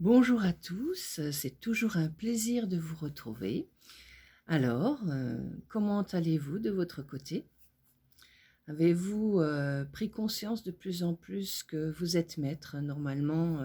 Bonjour à tous, c'est toujours un plaisir de vous retrouver. Alors, comment allez-vous de votre côté? Avez-vous pris conscience de plus en plus que vous êtes maître normalement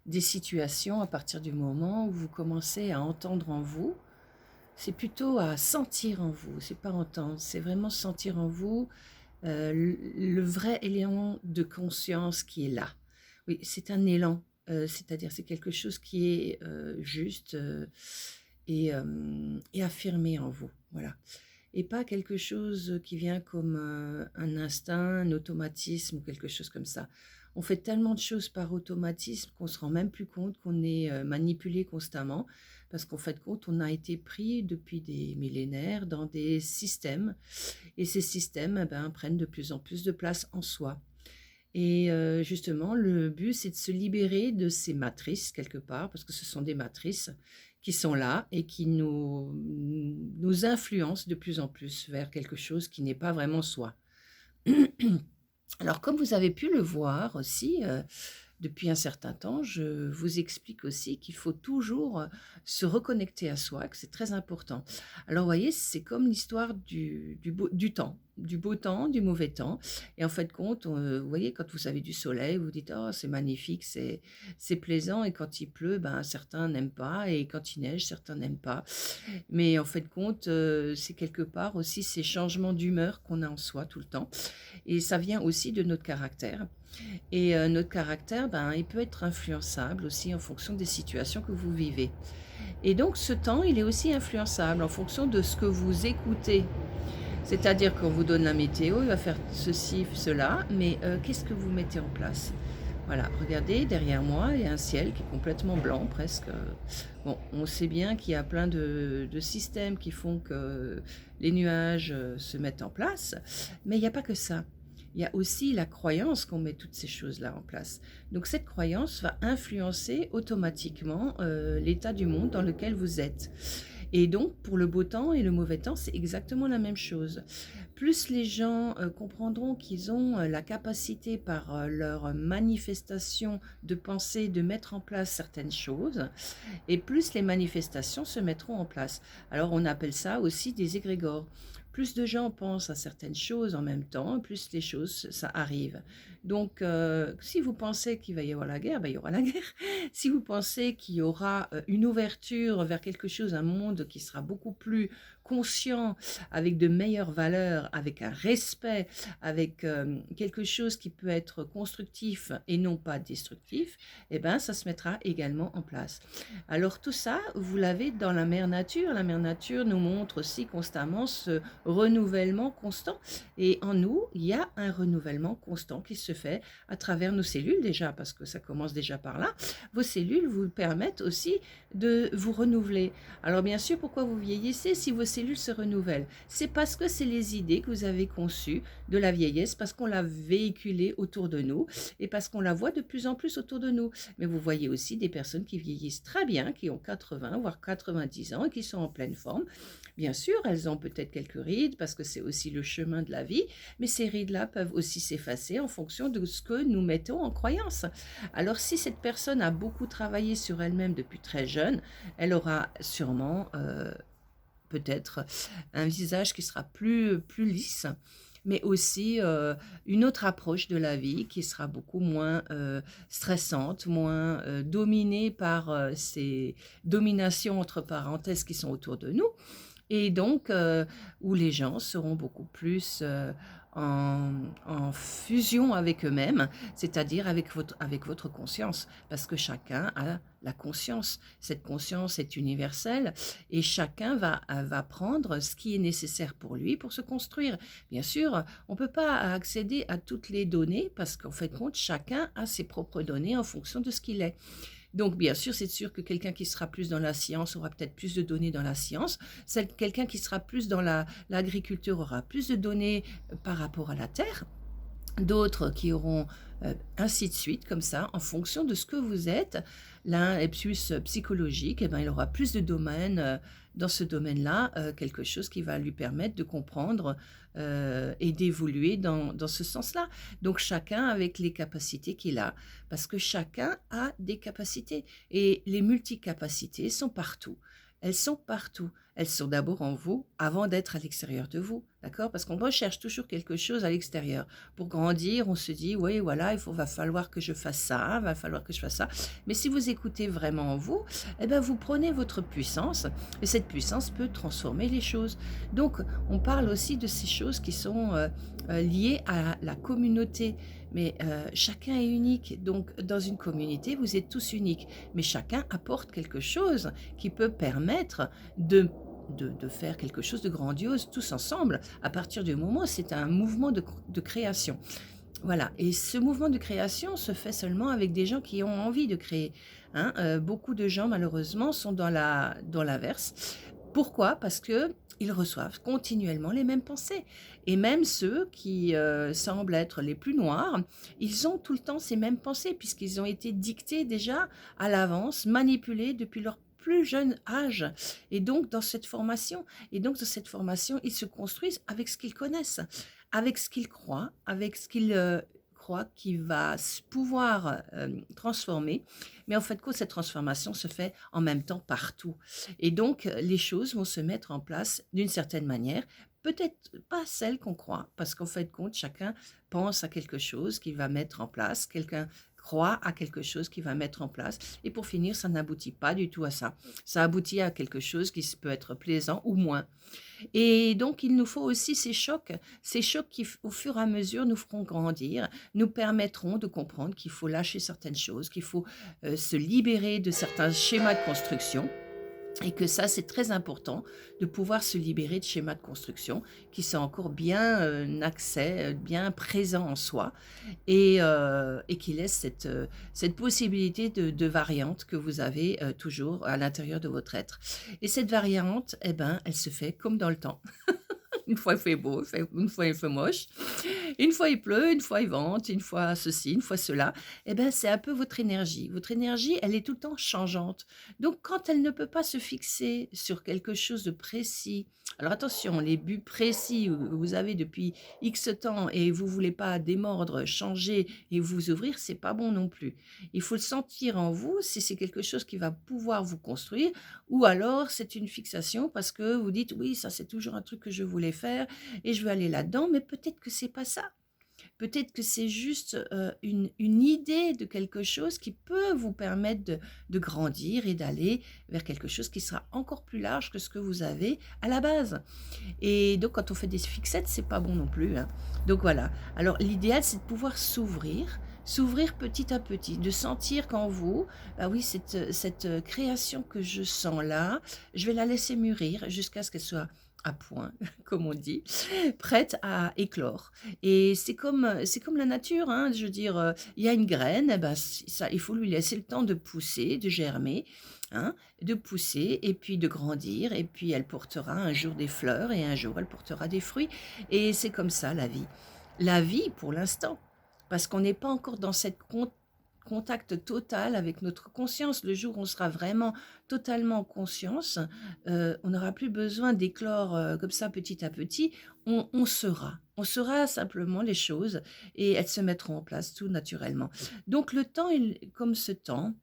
des situations à partir du moment où vous commencez à entendre en vous? C'est plutôt à sentir en vous, c'est pas entendre, c'est vraiment sentir en vous le vrai élément de conscience qui est là. Oui, c'est un élan, c'est-à-dire c'est quelque chose qui est juste et affirmé en vous, voilà. Et pas quelque chose qui vient comme un instinct, un automatisme ou quelque chose comme ça. On fait tellement de choses par automatisme qu'on se rend même plus compte qu'on est manipulé constamment parce qu'en fait compte on a été pris depuis des millénaires dans des systèmes et ces systèmes prennent de plus en plus de place en soi. Et justement, le but, c'est de se libérer de ces matrices quelque part, parce que ce sont des matrices qui sont là et qui nous influencent de plus en plus vers quelque chose qui n'est pas vraiment soi. Alors, comme vous avez pu le voir aussi, depuis un certain temps, je vous explique aussi qu'il faut toujours se reconnecter à soi, que c'est très important. Alors, vous voyez, c'est comme l'histoire du temps, du beau temps, du mauvais temps. Et en fait, compte, vous voyez, quand vous avez du soleil, vous dites, oh, c'est magnifique, c'est plaisant. Et quand il pleut, ben, certains n'aiment pas. Et quand il neige, certains n'aiment pas. Mais en fait, compte, c'est quelque part aussi ces changements d'humeur qu'on a en soi tout le temps. Et ça vient aussi de notre caractère. Et notre caractère, il peut être influençable aussi en fonction des situations que vous vivez. Et donc ce temps, il est aussi influençable en fonction de ce que vous écoutez. C'est-à-dire qu'on vous donne la météo, il va faire ceci, cela, mais qu'est-ce que vous mettez en place? Voilà, regardez, derrière moi, il y a un ciel qui est complètement blanc presque. Bon, on sait bien qu'il y a plein de systèmes qui font que les nuages se mettent en place, mais il n'y a pas que ça. Il y a aussi la croyance qu'on met toutes ces choses-là en place. Donc cette croyance va influencer automatiquement l'état du monde dans lequel vous êtes. Et donc pour le beau temps et le mauvais temps, c'est exactement la même chose. Plus les gens comprendront qu'ils ont la capacité par leur manifestation de penser, de mettre en place certaines choses, et plus les manifestations se mettront en place. Alors on appelle ça aussi des égrégores. Plus de gens pensent à certaines choses en même temps, plus les choses, ça arrive. Donc, si vous pensez qu'il va y avoir la guerre, ben, il y aura la guerre. Si vous pensez qu'il y aura une ouverture vers quelque chose, un monde qui sera beaucoup plus conscient, avec de meilleures valeurs, avec un respect, avec quelque chose qui peut être constructif et non pas destructif, eh ben, ça se mettra également en place. Alors tout ça, vous l'avez dans la mère nature. La mère nature nous montre aussi constamment ce renouvellement constant. Et en nous, il y a un renouvellement constant qui se fait à travers nos cellules déjà, parce que ça commence déjà par là. Vos cellules vous permettent aussi de vous renouveler. Alors bien sûr, pourquoi vous vieillissez si vos cellules se renouvellent? C'est parce que c'est les idées que vous avez conçues de la vieillesse, parce qu'on l'a véhiculée autour de nous et parce qu'on la voit de plus en plus autour de nous. Mais vous voyez aussi des personnes qui vieillissent très bien, qui ont 80, voire 90 ans et qui sont en pleine forme. Bien sûr, elles ont peut-être quelques rides parce que c'est aussi le chemin de la vie, mais ces rides-là peuvent aussi s'effacer en fonction de ce que nous mettons en croyance. Alors si cette personne a beaucoup travaillé sur elle-même depuis très jeune, elle aura sûrement peut-être un visage qui sera plus lisse, mais aussi une autre approche de la vie qui sera beaucoup moins stressante, moins dominée par ces dominations entre parenthèses qui sont autour de nous, et donc où les gens seront beaucoup plus en fusion avec eux-mêmes, c'est-à-dire avec votre conscience, parce que chacun a la conscience. Cette conscience est universelle et chacun va prendre ce qui est nécessaire pour lui pour se construire. Bien sûr, on ne peut pas accéder à toutes les données parce qu'en fait, compte, chacun a ses propres données en fonction de ce qu'il est. Donc, bien sûr, c'est sûr que quelqu'un qui sera plus dans la science aura peut-être plus de données dans la science. Quelqu'un qui sera plus dans l'agriculture aura plus de données par rapport à la terre. d'autres qui auront ainsi de suite, comme ça, en fonction de ce que vous êtes. L'un est plus psychologique, et ben, il aura plus de domaines dans ce domaine-là, quelque chose qui va lui permettre de comprendre et d'évoluer dans ce sens-là. Donc chacun avec les capacités qu'il a, parce que chacun a des capacités. Et les multicapacités sont partout. Elles sont partout. Elles sont d'abord en vous avant d'être à l'extérieur de vous. D'accord? Parce qu'on recherche toujours quelque chose à l'extérieur. Pour grandir, on se dit, oui, voilà, va falloir que je fasse ça, va falloir que je fasse ça. Mais si vous écoutez vraiment en vous, eh ben, vous prenez votre puissance et cette puissance peut transformer les choses. Donc, on parle aussi de ces choses qui sont liées à la communauté. Mais chacun est unique. Donc, dans une communauté, vous êtes tous uniques. Mais chacun apporte quelque chose qui peut permettre de faire quelque chose de grandiose tous ensemble, à partir du moment où c'est un mouvement de création. Voilà, et ce mouvement de création se fait seulement avec des gens qui ont envie de créer. Hein. Beaucoup de gens, malheureusement, sont dans l'inverse. Pourquoi? Parce que ils reçoivent continuellement les mêmes pensées. Et même ceux qui semblent être les plus noirs, ils ont tout le temps ces mêmes pensées, puisqu'ils ont été dictés déjà à l'avance, manipulés depuis leur plus jeune âge. Et donc, dans cette formation, ils se construisent avec ce qu'ils connaissent, avec ce qu'ils croient, avec ce qu'ils croient qu'il va pouvoir transformer. Mais en fait, cette transformation se fait en même temps partout. Et donc, les choses vont se mettre en place d'une certaine manière, peut-être pas celle qu'on croit, parce qu'en fait, chacun pense à quelque chose qu'il va mettre en place, quelqu'un croit à quelque chose qu'il va mettre en place, et pour finir, ça n'aboutit pas du tout à ça. Ça aboutit à quelque chose qui peut être plaisant ou moins. Et donc, il nous faut aussi ces chocs qui, au fur et à mesure, nous feront grandir, nous permettront de comprendre qu'il faut lâcher certaines choses, qu'il faut se libérer de certains schémas de construction. Et que ça, c'est très important de pouvoir se libérer de schémas de construction qui sont encore bien accès, bien présents en soi et qui laissent cette possibilité de variante que vous avez toujours à l'intérieur de votre être. Et cette variante, eh ben, elle se fait comme dans le temps. Une fois il fait beau, une fois il fait moche, une fois il pleut, une fois il vente, une fois ceci, une fois cela. Eh ben, c'est un peu votre énergie. Votre énergie, elle est tout le temps changeante. Donc, quand elle ne peut pas se fixer sur quelque chose de précis, alors attention, les buts précis que vous avez depuis X temps et vous voulez pas démordre, changer et vous ouvrir, c'est pas bon non plus. Il faut le sentir en vous si c'est quelque chose qui va pouvoir vous construire ou alors c'est une fixation parce que vous dites oui, ça c'est toujours un truc que je voulais faire et je veux aller là-dedans, mais peut-être que c'est pas ça. Peut-être que c'est juste une idée de quelque chose qui peut vous permettre de grandir et d'aller vers quelque chose qui sera encore plus large que ce que vous avez à la base. Et donc, quand on fait des fixettes, c'est pas bon non plus. Hein. Donc voilà. Alors, l'idéal, c'est de pouvoir s'ouvrir petit à petit, de sentir qu'en vous, bah oui, cette création que je sens là, je vais la laisser mûrir jusqu'à ce qu'elle soit à point, comme on dit, prête à éclore. Et c'est comme la nature, hein, je veux dire, il y a une graine, eh ben, ça, il faut lui laisser le temps de pousser, de germer, hein, de pousser et puis de grandir. Et puis elle portera un jour des fleurs et un jour elle portera des fruits. Et c'est comme ça la vie. La vie pour l'instant, parce qu'on n'est pas encore dans cette contact total avec notre conscience. Le jour où on sera vraiment totalement en conscience, on n'aura plus besoin d'éclore comme ça petit à petit. On sera. On sera simplement les choses et elles se mettront en place tout naturellement. Donc le temps, comme ce temps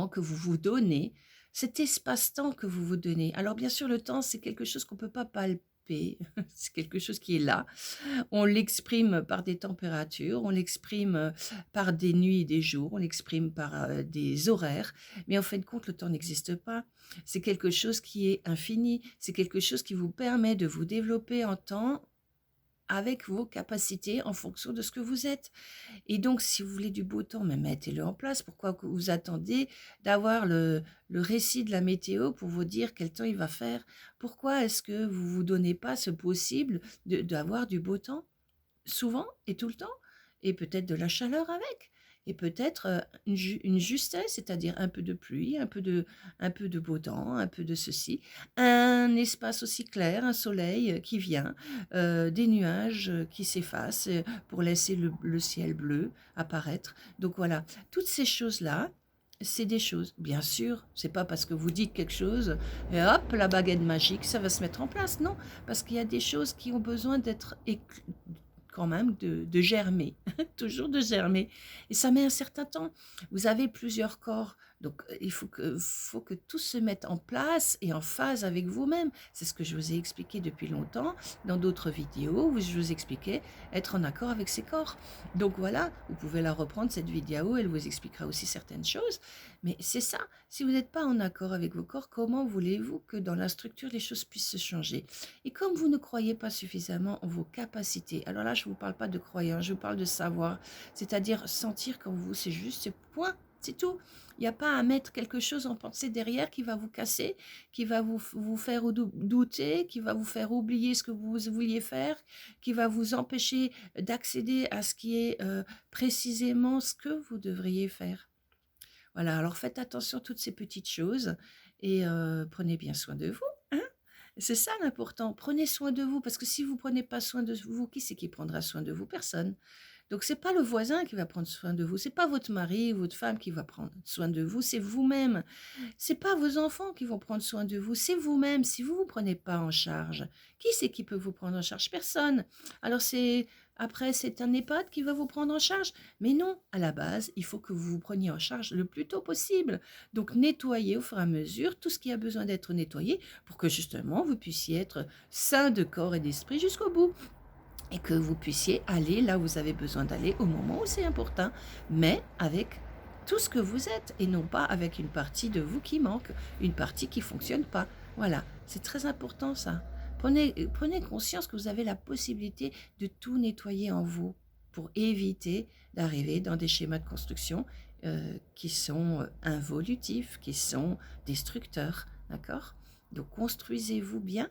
que vous vous donnez, cet espace-temps que vous vous donnez. Alors bien sûr, le temps, c'est quelque chose qu'on ne peut pas palper, c'est quelque chose qui est là. On l'exprime par des températures, on l'exprime par des nuits et des jours, on l'exprime par des horaires, mais en fin de compte, le temps n'existe pas. C'est quelque chose qui est infini, c'est quelque chose qui vous permet de vous développer en temps avec vos capacités en fonction de ce que vous êtes. Et donc, si vous voulez du beau temps, mais mettez-le en place. Pourquoi que vous attendez d'avoir le récit de la météo pour vous dire quel temps il va faire? Pourquoi est-ce que vous ne vous donnez pas ce possible d'avoir du beau temps? Souvent et tout le temps, et peut-être de la chaleur avec. et peut-être une justesse, c'est-à-dire un peu de pluie, un peu de beau temps, un peu de ceci, un espace aussi clair, un soleil qui vient, des nuages qui s'effacent pour laisser le ciel bleu apparaître. Donc voilà, toutes ces choses-là, c'est des choses. Bien sûr, c'est pas parce que vous dites quelque chose et hop, la baguette magique, ça va se mettre en place. Non, parce qu'il y a des choses qui ont besoin d'être quand même de germer, toujours de germer. Et ça met un certain temps. Vous avez plusieurs corps, donc il faut que tout se mette en place et en phase avec vous-même. C'est ce que je vous ai expliqué depuis longtemps dans d'autres vidéos où je vous expliquais être en accord avec ses corps. Donc voilà, vous pouvez la reprendre cette vidéo, elle vous expliquera aussi certaines choses. Mais c'est ça, si vous n'êtes pas en accord avec vos corps, comment voulez-vous que dans la structure les choses puissent se changer? Et comme vous ne croyez pas suffisamment en vos capacités, alors là je ne vous parle pas de croyance, je vous parle de savoir, c'est-à-dire sentir qu'en vous c'est juste, c'est point, c'est tout. Il n'y a pas à mettre quelque chose en pensée derrière qui va vous casser, qui va vous faire douter, qui va vous faire oublier ce que vous vouliez faire, qui va vous empêcher d'accéder à ce qui est précisément ce que vous devriez faire. Voilà, alors faites attention à toutes ces petites choses et prenez bien soin de vous, hein. C'est ça l'important, prenez soin de vous parce que si vous prenez pas soin de vous, qui c'est qui prendra soin de vous? Personne. Donc c'est pas le voisin qui va prendre soin de vous, c'est pas votre mari ou votre femme qui va prendre soin de vous, c'est vous-même. C'est pas vos enfants qui vont prendre soin de vous, c'est vous-même. Si vous vous prenez pas en charge, qui c'est qui peut vous prendre en charge? Personne. Alors c'est un EHPAD qui va vous prendre en charge. Mais non, à la base, il faut que vous vous preniez en charge le plus tôt possible. Donc nettoyez au fur et à mesure tout ce qui a besoin d'être nettoyé pour que justement vous puissiez être sain de corps et d'esprit jusqu'au bout et que vous puissiez aller là où vous avez besoin d'aller au moment où c'est important, mais avec tout ce que vous êtes et non pas avec une partie de vous qui manque, une partie qui ne fonctionne pas. Voilà, c'est très important ça. Prenez conscience que vous avez la possibilité de tout nettoyer en vous pour éviter d'arriver dans des schémas de construction qui sont involutifs, qui sont destructeurs. D'accord? Donc construisez-vous bien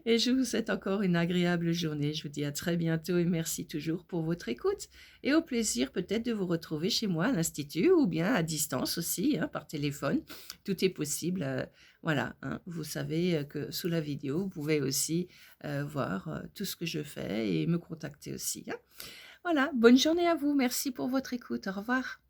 et je vous souhaite encore une agréable journée. Je vous dis à très bientôt et merci toujours pour votre écoute. Et au plaisir peut-être de vous retrouver chez moi à l'Institut ou bien à distance aussi, hein, par téléphone. Tout est possible. Voilà, hein. Vous savez que sous la vidéo, vous pouvez aussi voir tout ce que je fais et me contacter aussi, hein. Voilà, bonne journée à vous. Merci pour votre écoute. Au revoir.